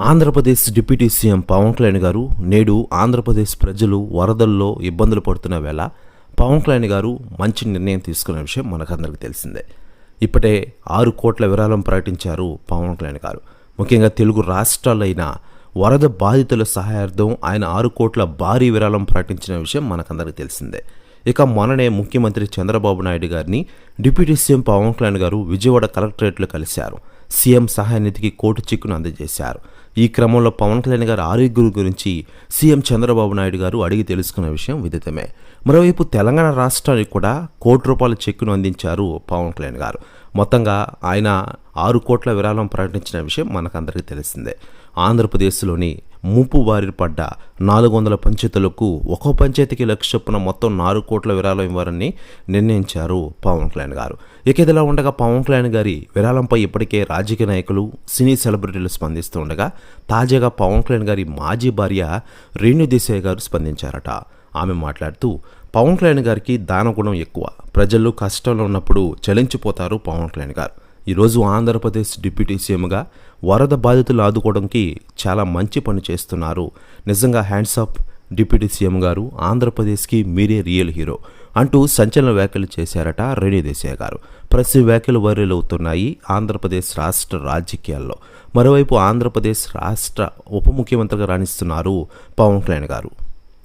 Andhra Pradesh deputy CM Pawan Kalyan గారు నేడు ఆంధ్రప్రదేశ్ ప్రజలు వరదల్లో ఇబ్బందులు పడుతున్న వేళ పవన్ కళ్యాణ్ గారు మంచి నిర్ణయం తీసుకున్న విషయం మనకందరికీ తెలిసిందే. ఇప్పటే 6 కోట్ల విరాళం ప్రకటించారు పవన్ కళ్యాణ్ గారు. ముఖ్యంగా తెలుగు రాష్ట్రాలైన వరద బాధితుల సహాయార్థం ఆయన 6 కోట్ల భారీ విరాళం ప్రకటించిన విషయం మనకందరికీ తెలిసిందే. ఇక మొన్ననే ముఖ్యమంత్రి చంద్రబాబు నాయుడు గారిని డిప్యూటీ సీఎం పవన్ కళ్యాణ్ గారు విజయవాడ కలెక్టరేట్లో కలిశారు. సీఎం సహాయ నిధికి కోటి చెక్కును అందజేశారు. ఈ క్రమంలో పవన్ కళ్యాణ్ గారి ఆరోగ్యం గురించి సీఎం చంద్రబాబు నాయుడు గారు అడిగి తెలుసుకున్న విషయం విదితమే. మరోవైపు తెలంగాణ రాష్ట్రానికి కూడా ₹1 చెక్కును అందించారు పవన్ కళ్యాణ్ గారు. మొత్తంగా ఆయన 6 కోట్ల విరాళం ప్రకటించిన విషయం మనకందరికీ తెలిసిందే. ఆంధ్రప్రదేశ్లోని ముంపు బారిన పడ్డ 400 పంచాయతీలకు ఒక్కో పంచాయతీకి లక్ష చొప్పున మొత్తం 4 కోట్ల విరాళం ఇవ్వాలని నిర్ణయించారు పవన్ కళ్యాణ్ గారు. ఇక ఇదిలా ఉండగా పవన్ కళ్యాణ్ గారి విరాళంపై ఇప్పటికే రాజకీయ నాయకులు, సినీ సెలబ్రిటీలు స్పందిస్తూ ఉండగా తాజాగా పవన్ కళ్యాణ్ గారి మాజీ భార్య రేణు దేశాయ్ గారు స్పందించారట. ఆమె మాట్లాడుతూ, పవన్ కళ్యాణ్ గారికి దానగుణం ఎక్కువ, ప్రజలు కష్టంలో ఉన్నప్పుడు చలించిపోతారు పవన్ కళ్యాణ్ గారు. ఈరోజు ఆంధ్రప్రదేశ్ డిప్యూటీ సీఎంగా వరద బాధితులు ఆదుకోవడానికి చాలా మంచి పని చేస్తున్నారు. నిజంగా హ్యాండ్స్ ఆఫ్ డిప్యూటీ సీఎం గారు, ఆంధ్రప్రదేశ్కి మీరే రియల్ హీరో అంటూ సంచలన వ్యాఖ్యలు చేశారట రేణు దేశాయ్ గారు. ప్రతి వ్యాఖ్యలు వైరల్ అవుతున్నాయి ఆంధ్రప్రదేశ్ రాష్ట్ర రాజకీయాల్లో. మరోవైపు ఆంధ్రప్రదేశ్ రాష్ట్ర ఉప ముఖ్యమంత్రిగా రాణిస్తున్నారు పవన్ కళ్యాణ్ గారు.